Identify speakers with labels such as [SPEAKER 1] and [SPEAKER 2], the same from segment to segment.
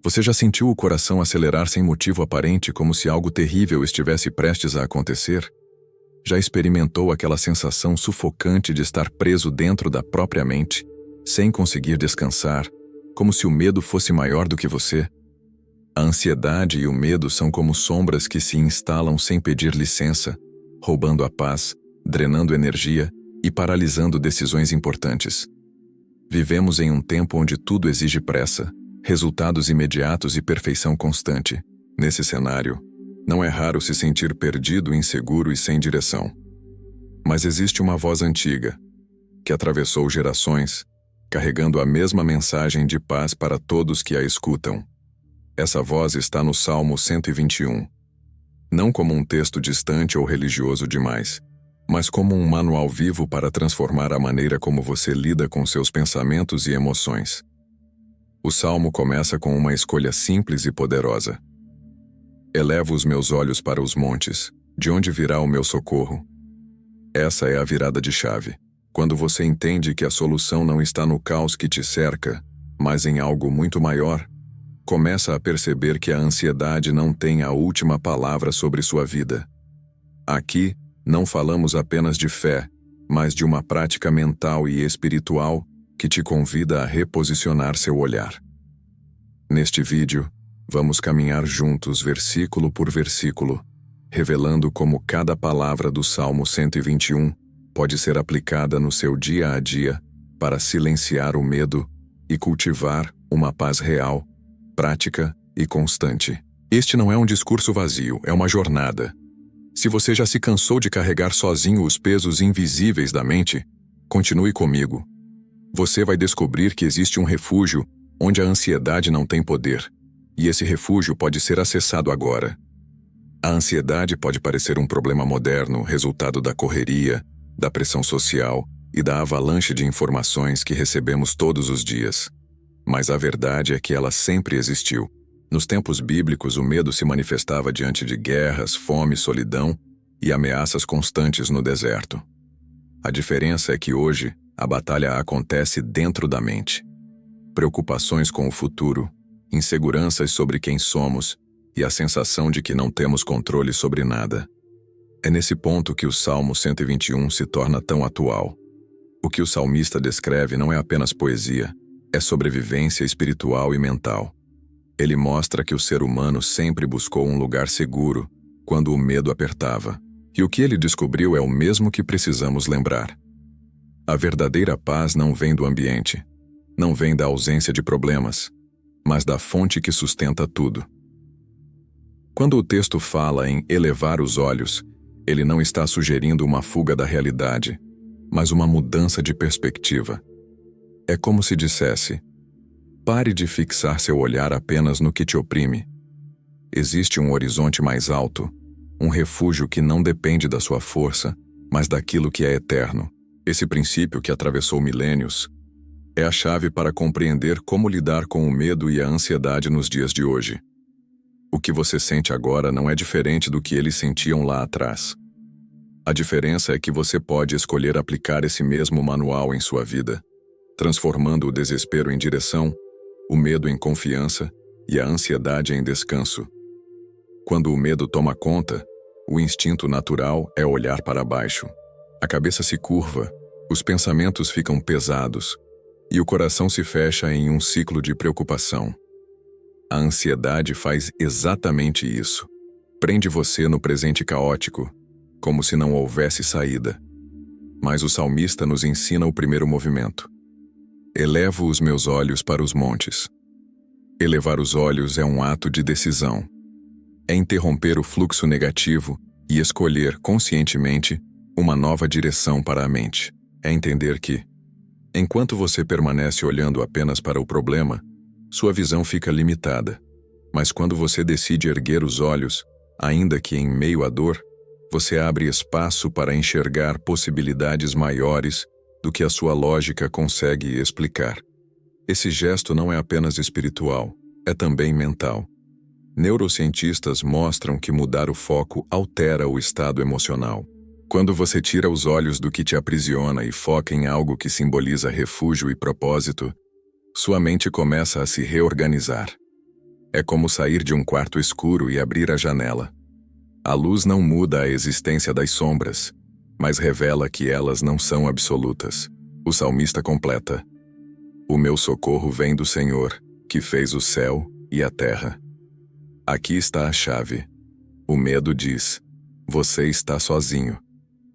[SPEAKER 1] Você já sentiu o coração acelerar sem motivo aparente, como se algo terrível estivesse prestes a acontecer? Já experimentou aquela sensação sufocante de estar preso dentro da própria mente, sem conseguir descansar, como se o medo fosse maior do que você? A ansiedade e o medo são como sombras que se instalam sem pedir licença, roubando a paz, drenando energia e paralisando decisões importantes. Vivemos em um tempo onde tudo exige pressa, resultados imediatos e perfeição constante. Nesse cenário, não é raro se sentir perdido, inseguro e sem direção. Mas existe uma voz antiga, que atravessou gerações, carregando a mesma mensagem de paz para todos que a escutam. Essa voz está no Salmo 121. Não como um texto distante ou religioso demais, mas como um manual vivo para transformar a maneira como você lida com seus pensamentos e emoções. O Salmo começa com uma escolha simples e poderosa. Elevo os meus olhos para os montes, de onde virá o meu socorro? Essa é a virada de chave. Quando você entende que a solução não está no caos que te cerca, mas em algo muito maior, começa a perceber que a ansiedade não tem a última palavra sobre sua vida. Aqui, não falamos apenas de fé, mas de uma prática mental e espiritual que te convida a reposicionar seu olhar. Neste vídeo, vamos caminhar juntos versículo por versículo, revelando como cada palavra do Salmo 121 pode ser aplicada no seu dia a dia para silenciar o medo e cultivar uma paz real, prática e constante. Este não é um discurso vazio, é uma jornada. Se você já se cansou de carregar sozinho os pesos invisíveis da mente, continue comigo. Você vai descobrir que existe um refúgio onde a ansiedade não tem poder, e esse refúgio pode ser acessado agora. A ansiedade pode parecer um problema moderno, resultado da correria, da pressão social e da avalanche de informações que recebemos todos os dias. Mas a verdade é que ela sempre existiu. Nos tempos bíblicos, o medo se manifestava diante de guerras, fome, solidão e ameaças constantes no deserto. A diferença é que hoje, a batalha acontece dentro da mente. Preocupações com o futuro, inseguranças sobre quem somos e a sensação de que não temos controle sobre nada. É nesse ponto que o Salmo 121 se torna tão atual. O que o salmista descreve não é apenas poesia, é sobrevivência espiritual e mental. Ele mostra que o ser humano sempre buscou um lugar seguro quando o medo apertava. E o que ele descobriu é o mesmo que precisamos lembrar. A verdadeira paz não vem do ambiente, não vem da ausência de problemas, mas da fonte que sustenta tudo. Quando o texto fala em elevar os olhos, ele não está sugerindo uma fuga da realidade, mas uma mudança de perspectiva. É como se dissesse: pare de fixar seu olhar apenas no que te oprime. Existe um horizonte mais alto, um refúgio que não depende da sua força, mas daquilo que é eterno. Esse princípio que atravessou milênios é a chave para compreender como lidar com o medo e a ansiedade nos dias de hoje. O que você sente agora não é diferente do que eles sentiam lá atrás. A diferença é que você pode escolher aplicar esse mesmo manual em sua vida, transformando o desespero em direção, o medo em confiança e a ansiedade em descanso. Quando o medo toma conta, o instinto natural é olhar para baixo. A cabeça se curva, os pensamentos ficam pesados e o coração se fecha em um ciclo de preocupação. A ansiedade faz exatamente isso. Prende você no presente caótico, como se não houvesse saída. Mas o salmista nos ensina o primeiro movimento. Elevo os meus olhos para os montes. Elevar os olhos é um ato de decisão. É interromper o fluxo negativo e escolher conscientemente uma nova direção para a mente. É entender que, enquanto você permanece olhando apenas para o problema, sua visão fica limitada. Mas quando você decide erguer os olhos, ainda que em meio à dor, você abre espaço para enxergar possibilidades maiores do que a sua lógica consegue explicar. Esse gesto não é apenas espiritual, é também mental. Neurocientistas mostram que mudar o foco altera o estado emocional. Quando você tira os olhos do que te aprisiona e foca em algo que simboliza refúgio e propósito, sua mente começa a se reorganizar. É como sair de um quarto escuro e abrir a janela. A luz não muda a existência das sombras, mas revela que elas não são absolutas. O salmista completa: O meu socorro vem do Senhor, que fez o céu e a terra. Aqui está a chave. O medo diz: você está sozinho.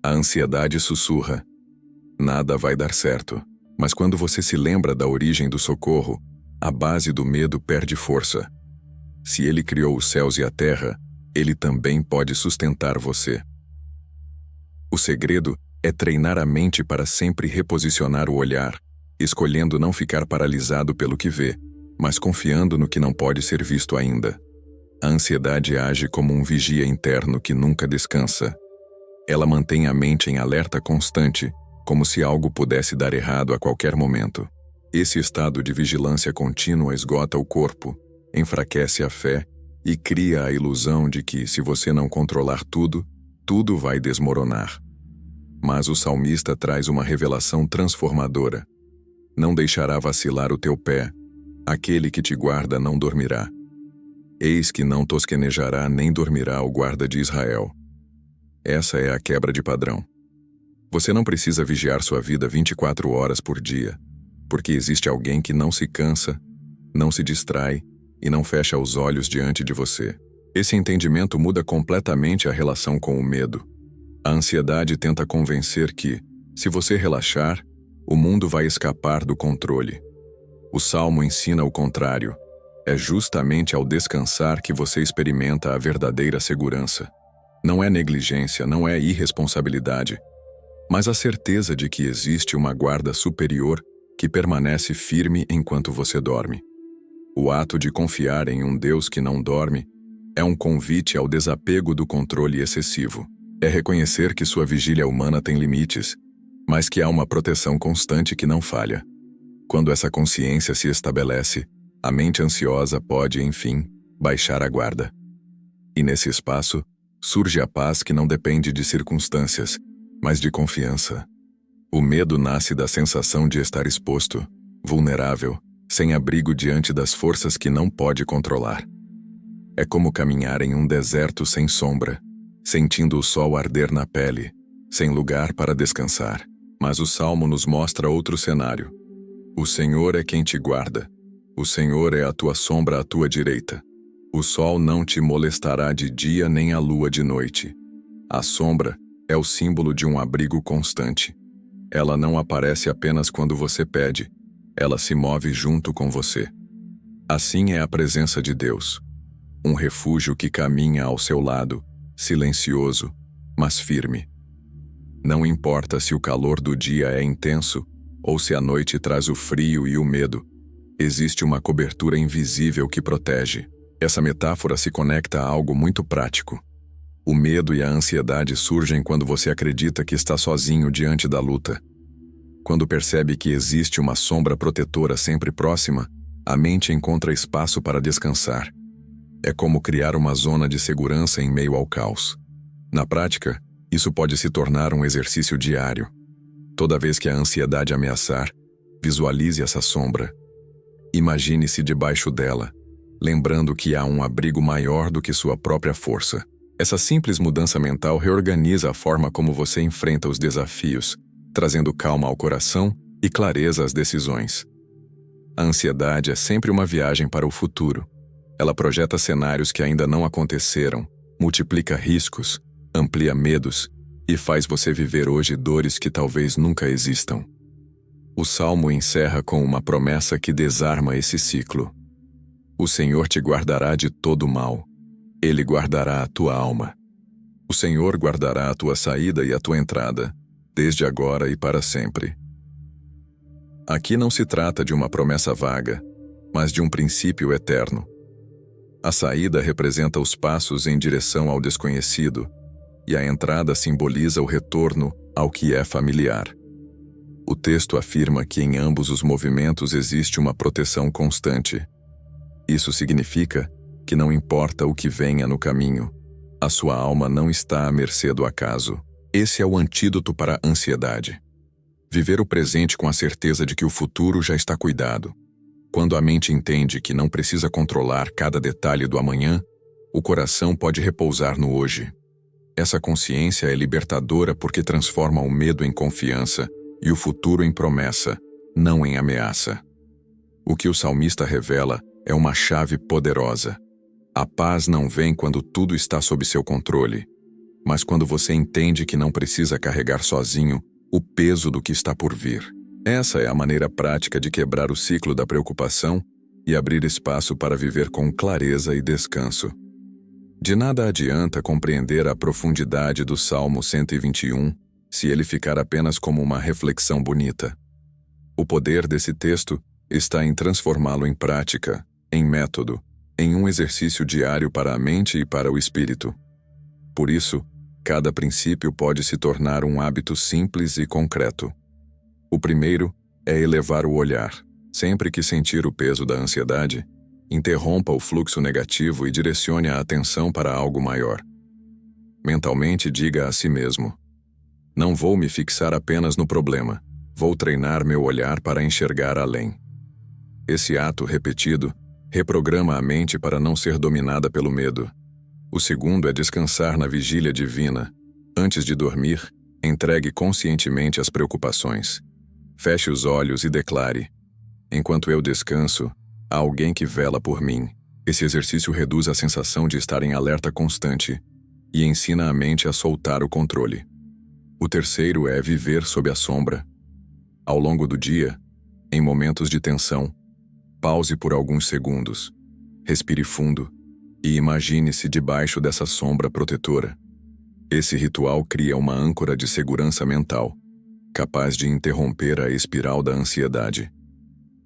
[SPEAKER 1] A ansiedade sussurra: nada vai dar certo. Mas quando você se lembra da origem do socorro, a base do medo perde força. Se ele criou os céus e a terra, ele também pode sustentar você. O segredo é treinar a mente para sempre reposicionar o olhar, escolhendo não ficar paralisado pelo que vê, mas confiando no que não pode ser visto ainda. A ansiedade age como um vigia interno que nunca descansa. Ela mantém a mente em alerta constante, como se algo pudesse dar errado a qualquer momento. Esse estado de vigilância contínua esgota o corpo, enfraquece a fé e cria a ilusão de que, se você não controlar tudo, tudo vai desmoronar. Mas o salmista traz uma revelação transformadora. Não deixará vacilar o teu pé. Aquele que te guarda não dormirá. Eis que não tosquenejará nem dormirá o guarda de Israel. Essa é a quebra de padrão. Você não precisa vigiar sua vida 24 horas por dia, porque existe alguém que não se cansa, não se distrai e não fecha os olhos diante de você. Esse entendimento muda completamente a relação com o medo. A ansiedade tenta convencer que, se você relaxar, o mundo vai escapar do controle. O Salmo ensina o contrário. É justamente ao descansar que você experimenta a verdadeira segurança. Não é negligência, não é irresponsabilidade, mas a certeza de que existe uma guarda superior que permanece firme enquanto você dorme. O ato de confiar em um Deus que não dorme é um convite ao desapego do controle excessivo. É reconhecer que sua vigília humana tem limites, mas que há uma proteção constante que não falha. Quando essa consciência se estabelece, a mente ansiosa pode, enfim, baixar a guarda. E nesse espaço, surge a paz que não depende de circunstâncias, mas de confiança. O medo nasce da sensação de estar exposto, vulnerável, sem abrigo diante das forças que não pode controlar. É como caminhar em um deserto sem sombra, sentindo o sol arder na pele, sem lugar para descansar. Mas o Salmo nos mostra outro cenário. O Senhor é quem te guarda. O Senhor é a tua sombra à tua direita. O sol não te molestará de dia nem a lua de noite. A sombra é o símbolo de um abrigo constante. Ela não aparece apenas quando você pede, ela se move junto com você. Assim é a presença de Deus. Um refúgio que caminha ao seu lado, silencioso, mas firme. Não importa se o calor do dia é intenso ou se a noite traz o frio e o medo, existe uma cobertura invisível que protege. Essa metáfora se conecta a algo muito prático. O medo e a ansiedade surgem quando você acredita que está sozinho diante da luta. Quando percebe que existe uma sombra protetora sempre próxima, a mente encontra espaço para descansar. É como criar uma zona de segurança em meio ao caos. Na prática, isso pode se tornar um exercício diário. Toda vez que a ansiedade ameaçar, visualize essa sombra. Imagine-se debaixo dela, lembrando que há um abrigo maior do que sua própria força. Essa simples mudança mental reorganiza a forma como você enfrenta os desafios, trazendo calma ao coração e clareza às decisões. A ansiedade é sempre uma viagem para o futuro. Ela projeta cenários que ainda não aconteceram, multiplica riscos, amplia medos e faz você viver hoje dores que talvez nunca existam. O Salmo encerra com uma promessa que desarma esse ciclo. O Senhor te guardará de todo mal. Ele guardará a tua alma. O Senhor guardará a tua saída e a tua entrada, desde agora e para sempre. Aqui não se trata de uma promessa vaga, mas de um princípio eterno. A saída representa os passos em direção ao desconhecido, e a entrada simboliza o retorno ao que é familiar. O texto afirma que em ambos os movimentos existe uma proteção constante. Isso significa que não importa o que venha no caminho, a sua alma não está à mercê do acaso. Esse é o antídoto para a ansiedade. Viver o presente com a certeza de que o futuro já está cuidado. Quando a mente entende que não precisa controlar cada detalhe do amanhã, o coração pode repousar no hoje. Essa consciência é libertadora porque transforma o medo em confiança e o futuro em promessa, não em ameaça. O que o salmista revela é uma chave poderosa. A paz não vem quando tudo está sob seu controle, mas quando você entende que não precisa carregar sozinho o peso do que está por vir. Essa é a maneira prática de quebrar o ciclo da preocupação e abrir espaço para viver com clareza e descanso. De nada adianta compreender a profundidade do Salmo 121 se ele ficar apenas como uma reflexão bonita. O poder desse texto está em transformá-lo em prática, em método, em um exercício diário para a mente e para o espírito. Por isso, cada princípio pode se tornar um hábito simples e concreto. O primeiro é elevar o olhar. Sempre que sentir o peso da ansiedade, interrompa o fluxo negativo e direcione a atenção para algo maior. Mentalmente diga a si mesmo: não vou me fixar apenas no problema, vou treinar meu olhar para enxergar além. Esse ato repetido reprograma a mente para não ser dominada pelo medo. O segundo é descansar na vigília divina. Antes de dormir, entregue conscientemente as preocupações. Feche os olhos e declare: enquanto eu descanso, há alguém que vela por mim. Esse exercício reduz a sensação de estar em alerta constante e ensina a mente a soltar o controle. O terceiro é viver sob a sombra. Ao longo do dia, em momentos de tensão, pause por alguns segundos, respire fundo e imagine-se debaixo dessa sombra protetora. Esse ritual cria uma âncora de segurança mental, capaz de interromper a espiral da ansiedade.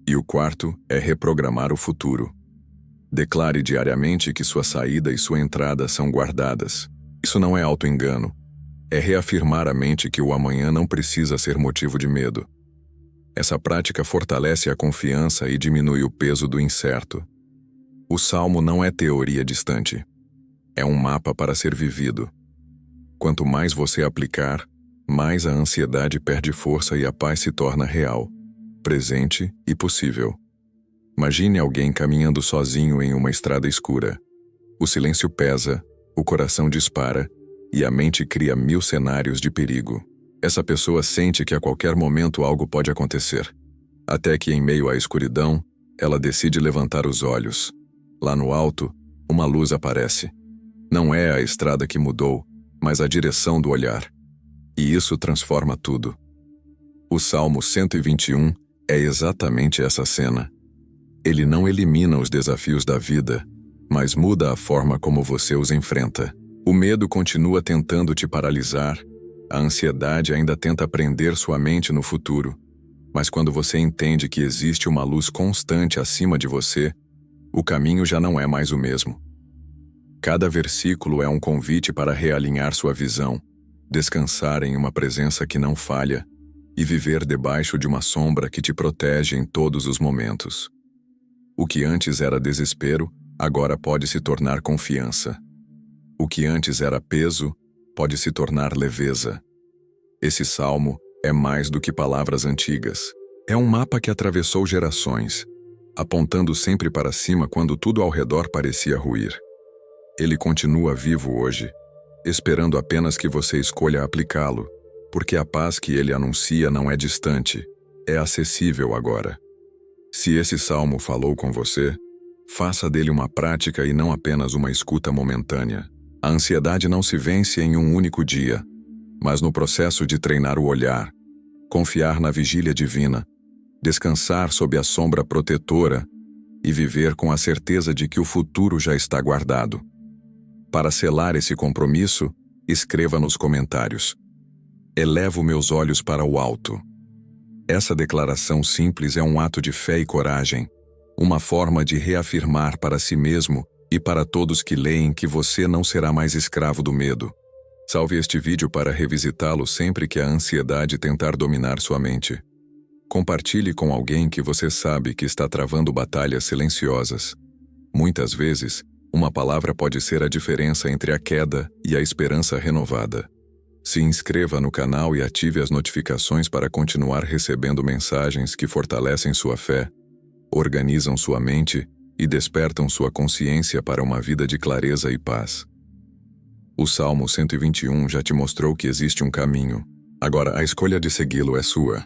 [SPEAKER 1] E o quarto é reprogramar o futuro. Declare diariamente que sua saída e sua entrada são guardadas. Isso não é auto-engano. É reafirmar à mente que o amanhã não precisa ser motivo de medo. Essa prática fortalece a confiança e diminui o peso do incerto. O Salmo não é teoria distante. É um mapa para ser vivido. Quanto mais você aplicar, mais a ansiedade perde força e a paz se torna real, presente e possível. Imagine alguém caminhando sozinho em uma estrada escura. O silêncio pesa, o coração dispara e a mente cria 1000 cenários de perigo. Essa pessoa sente que a qualquer momento algo pode acontecer. Até que, em meio à escuridão, ela decide levantar os olhos. Lá no alto, uma luz aparece. Não é a estrada que mudou, mas a direção do olhar. E isso transforma tudo. O Salmo 121 é exatamente essa cena. Ele não elimina os desafios da vida, mas muda a forma como você os enfrenta. O medo continua tentando te paralisar, a ansiedade ainda tenta prender sua mente no futuro, mas quando você entende que existe uma luz constante acima de você, o caminho já não é mais o mesmo. Cada versículo é um convite para realinhar sua visão, descansar em uma presença que não falha e viver debaixo de uma sombra que te protege em todos os momentos. O que antes era desespero, agora pode se tornar confiança. O que antes era peso, pode se tornar leveza. Esse salmo é mais do que palavras antigas. É um mapa que atravessou gerações, apontando sempre para cima quando tudo ao redor parecia ruir. Ele continua vivo hoje, esperando apenas que você escolha aplicá-lo, porque a paz que ele anuncia não é distante, é acessível agora. Se esse salmo falou com você, faça dele uma prática e não apenas uma escuta momentânea. A ansiedade não se vence em um único dia, mas no processo de treinar o olhar, confiar na vigília divina, descansar sob a sombra protetora e viver com a certeza de que o futuro já está guardado. Para selar esse compromisso, escreva nos comentários: elevo meus olhos para o alto. Essa declaração simples é um ato de fé e coragem, uma forma de reafirmar para si mesmo e para todos que leem que você não será mais escravo do medo. Salve este vídeo para revisitá-lo sempre que a ansiedade tentar dominar sua mente. Compartilhe com alguém que você sabe que está travando batalhas silenciosas. Muitas vezes, uma palavra pode ser a diferença entre a queda e a esperança renovada. Se inscreva no canal e ative as notificações para continuar recebendo mensagens que fortalecem sua fé. organizam sua mente e despertam sua consciência para uma vida de clareza e paz. O Salmo 121 já te mostrou que existe um caminho. Agora a escolha de segui-lo é sua.